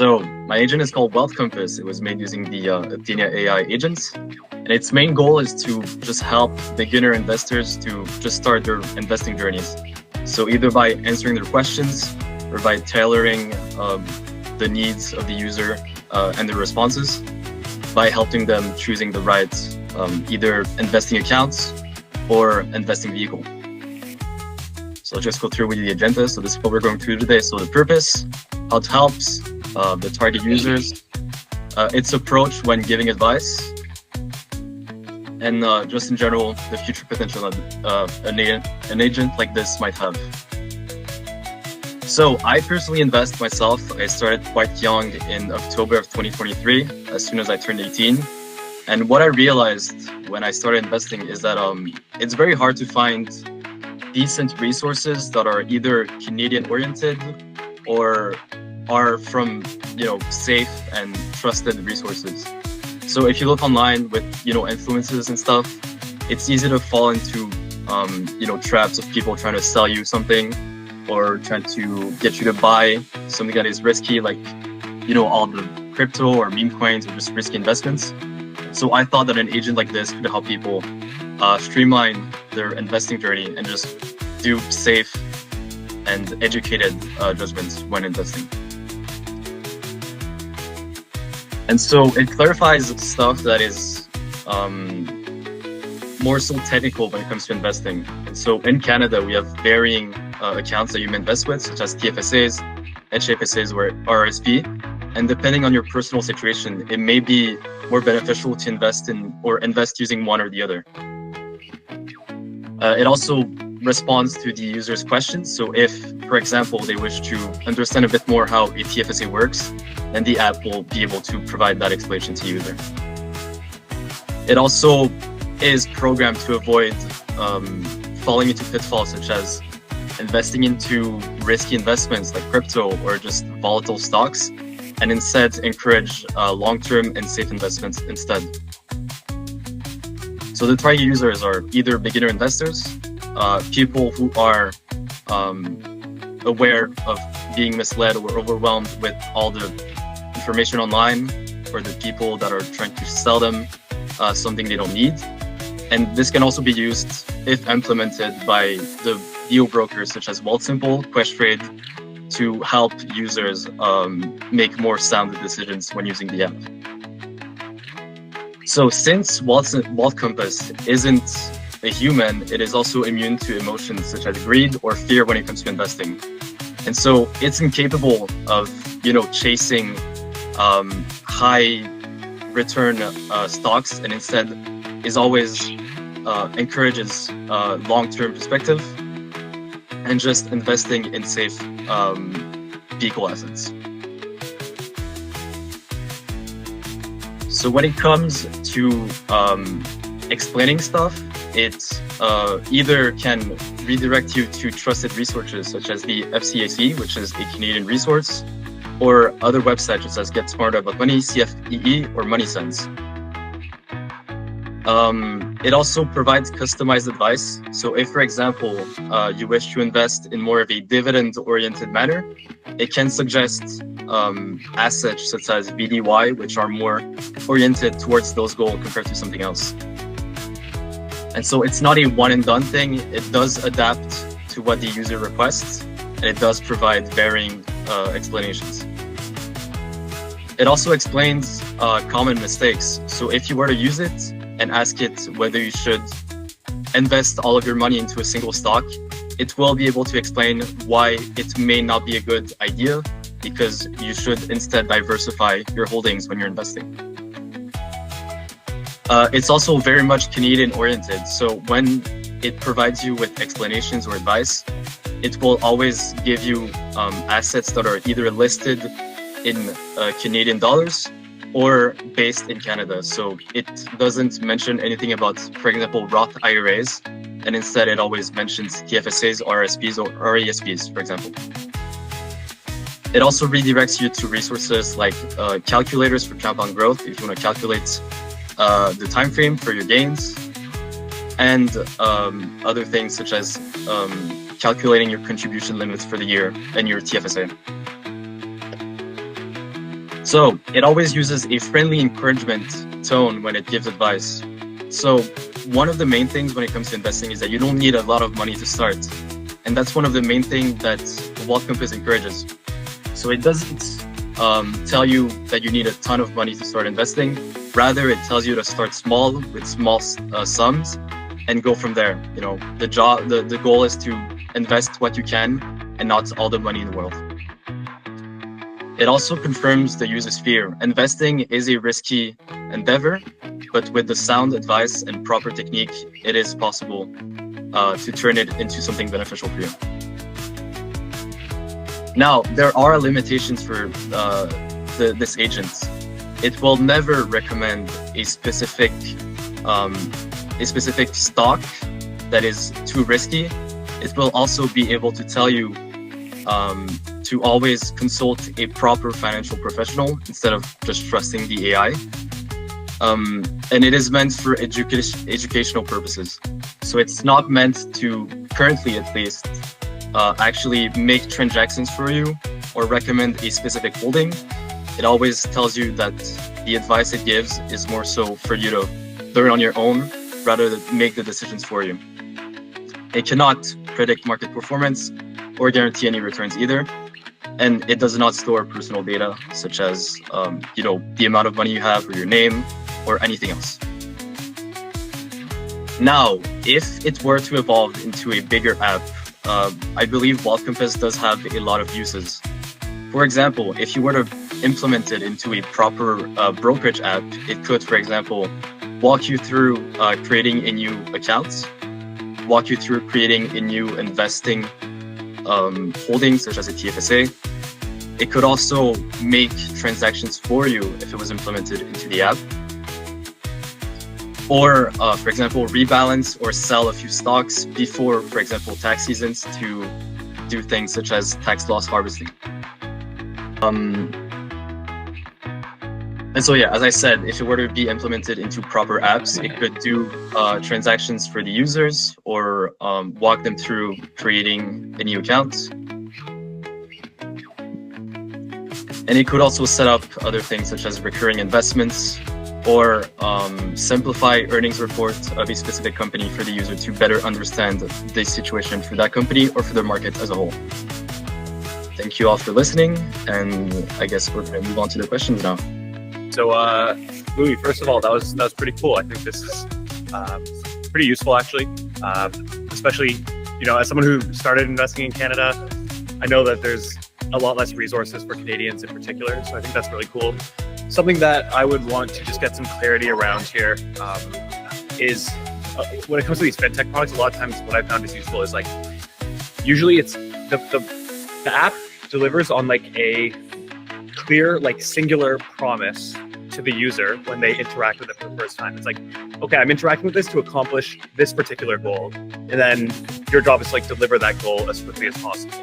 So my agent is called Wealth Compass. It was made using the Athenia AI agents. And its main goal is to just help beginner investors to just start their investing journeys. So either by answering their questions or by tailoring the needs of the user and their responses, by helping them choosing the right either investing accounts or investing vehicle. So I'll just go through with the agenda. So this is what we're going through today. So the purpose, how it helps, the target users, its approach when giving advice, and just in general, the future potential that an agent like this might have. So I personally invest myself. I started quite young in October of 2023, as soon as I turned 18. And what I realized when I started investing is that it's very hard to find decent resources that are either Canadian oriented or are from safe and trusted resources. So if you look online with influencers and stuff, it's easy to fall into traps of people trying to sell you something or trying to get you to buy something that is risky, like all the crypto or meme coins or just risky investments. So I thought that an agent like this could help people streamline their investing journey and just do safe and educated judgments when investing. And so it clarifies stuff that is more so technical when it comes to investing. And so in Canada, we have varying accounts that you may invest with, such as TFSAs, HFSAs, or RSP. And depending on your personal situation, it may be more beneficial to invest in or invest using one or the other. It also responds to the user's questions. So if, for example, they wish to understand a bit more how a TFSA works, then the app will be able to provide that explanation to the user. It also is programmed to avoid falling into pitfalls such as investing into risky investments like crypto or just volatile stocks, and instead encourage long-term and safe investments instead. So the target users are either beginner investors, people who are aware of being misled or overwhelmed with all the information online, or the people that are trying to sell them something they don't need. And this can also be used, if implemented, by the neo brokers such as Wealthsimple, Questrade, to help users make more sound decisions when using the app. So since Wealth Compass isn't a human, it is also immune to emotions such as greed or fear when it comes to investing. And so it's incapable of, chasing high return stocks, and instead is always encourages long-term perspective and just investing in safe vehicle assets. So when it comes to explaining stuff, it either can redirect you to trusted resources such as the FCAC, which is a Canadian resource, or other websites such as Get Smarter About Money, CFEE, or MoneySense. It also provides customized advice. So if, for example, you wish to invest in more of a dividend-oriented manner, it can suggest assets such as BDY, which are more oriented towards those goals compared to something else. And so it's not a one-and-done thing. It does adapt to what the user requests, and it does provide varying explanations. It also explains common mistakes. So if you were to use it and ask it whether you should invest all of your money into a single stock, it will be able to explain why it may not be a good idea, because you should instead diversify your holdings when you're investing. It's also very much Canadian oriented. So when it provides you with explanations or advice, it will always give you assets that are either listed in Canadian dollars or based in Canada. So it doesn't mention anything about, for example, Roth IRAs, and instead it always mentions TFSAs, RSPs, or RESPs, for example. It also redirects you to resources like calculators for compound growth, if you want to calculate the time frame for your gains, and other things such as calculating your contribution limits for the year and your TFSA. So it always uses a friendly encouragement tone when it gives advice. So one of the main things when it comes to investing is that you don't need a lot of money to start. And that's one of the main things that Wealth Compass encourages. So it doesn't tell you that you need a ton of money to start investing. Rather, it tells you to start small with small sums and go from there. You know, the goal is to invest what you can and not all the money in the world. It also confirms the user's fear. Investing is a risky endeavor, but with the sound advice and proper technique, it is possible to turn it into something beneficial for you. Now, there are limitations for this agent. It will never recommend a specific stock that is too risky. It will also be able to tell you to always consult a proper financial professional instead of just trusting the AI. And it is meant for educational purposes. So it's not meant to, currently at least, actually make transactions for you or recommend a specific holding. It always tells you that the advice it gives is more so for you to learn on your own rather than make the decisions for you. It cannot predict market performance or guarantee any returns either. And it does not store personal data such as the amount of money you have or your name or anything else. Now, if it were to evolve into a bigger app, I believe Wealth Compass does have a lot of uses. For example, if you were to implement it into a proper brokerage app, it could, for example, walk you through creating a new account, walk you through creating a new investing holding, such as a TFSA. It could also make transactions for you if it was implemented into the app. Or, for example, rebalance or sell a few stocks before, for example, tax seasons to do things such as tax loss harvesting. And so, yeah, as I said, if it were to be implemented into proper apps, it could do transactions for the users or walk them through creating a new account. And it could also set up other things such as recurring investments or simplify earnings reports of a specific company for the user to better understand the situation for that company or for the market as a whole. Thank you all for listening, and I guess we're going to move on to the questions now. So, Louis, first of all, that was pretty cool. I think this is pretty useful, actually, especially, as someone who started investing in Canada, I know that there's a lot less resources for Canadians in particular. So I think that's really cool. Something that I would want to just get some clarity around here is when it comes to these fintech products, a lot of times what I found is useful is usually it's the app delivers on a clear, singular promise to the user when they interact with it for the first time. It's okay, I'm interacting with this to accomplish this particular goal. And then your job is to deliver that goal as quickly as possible.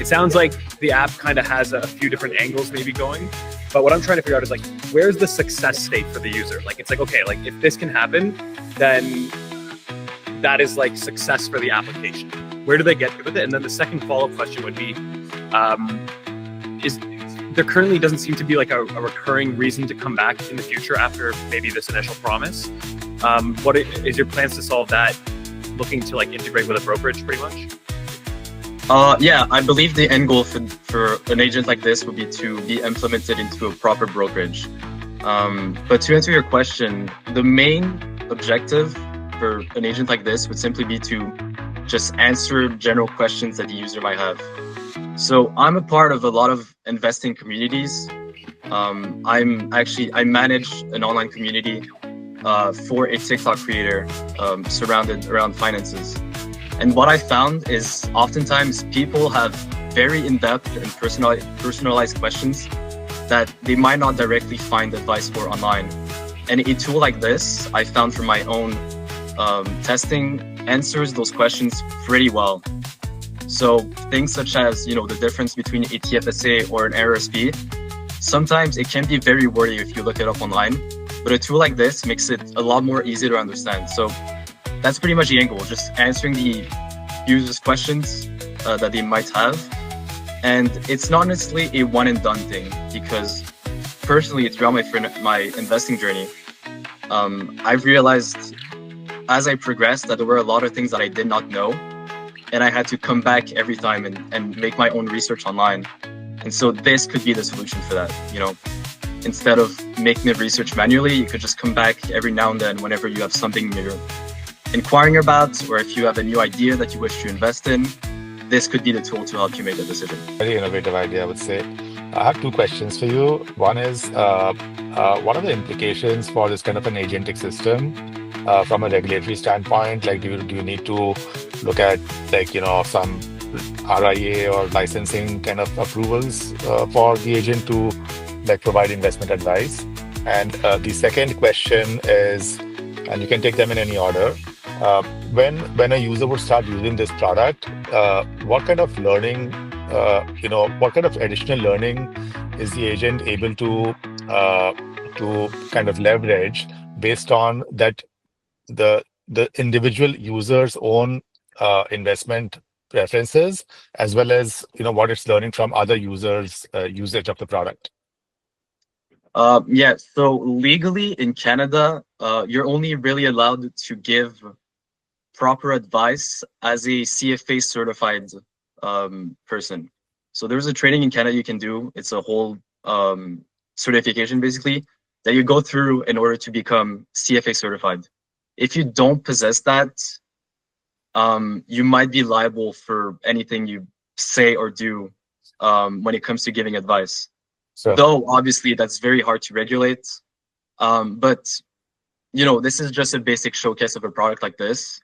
It sounds like the app kind of has a few different angles maybe going, but what I'm trying to figure out is where's the success state for the user? It's okay, if this can happen, then that is success for the application. Where do they get with it? And then the second follow-up question would be, there currently doesn't seem to be a recurring reason to come back in the future after maybe this initial promise. What is your plans to solve that? Looking to integrate with a brokerage pretty much? Yeah, I believe the end goal for an agent like this would be to be implemented into a proper brokerage. But to answer your question, the main objective for an agent like this would simply be to just answer general questions that the user might have. So I'm a part of a lot of investing communities. I manage an online community for a TikTok creator surrounded around finances. And what I found is oftentimes people have very in-depth and personalized questions that they might not directly find advice for online. And a tool like this, I found from my own testing, answers those questions pretty well. So things such as, the difference between a TFSA or an RRSP, sometimes it can be very wordy if you look it up online, but a tool like this makes it a lot more easy to understand. So that's pretty much the end goal, just answering the users' questions that they might have. And it's not necessarily a one and done thing, because personally, throughout my investing journey, I've realized as I progressed that there were a lot of things that I did not know, and I had to come back every time and make my own research online. And so this could be the solution for that. You know, instead of making the research manually, you could just come back every now and then whenever you have something you're inquiring about, or if you have a new idea that you wish to invest in, this could be the tool to help you make a decision. Very innovative idea, I would say. I have two questions for you. One is, what are the implications for this kind of an agentic system from a regulatory standpoint? Like, do you need to look at, like, some RIA or licensing kind of approvals for the agent to like provide investment advice? And the second question is, and you can take them in any order. When a user would start using this product, what kind of learning, what kind of additional learning is the agent able to kind of leverage based on that the individual user's own investment preferences, as well as what it's learning from other users' usage of the product? Yeah, so legally in Canada, you're only really allowed to give proper advice as a CFA certified person. So there's a training in Canada you can do. It's a whole certification basically that you go through in order to become CFA certified. If you don't possess that, you might be liable for anything you say or do when it comes to giving advice. So, Though obviously that's very hard to regulate. But this is just a basic showcase of a product like this.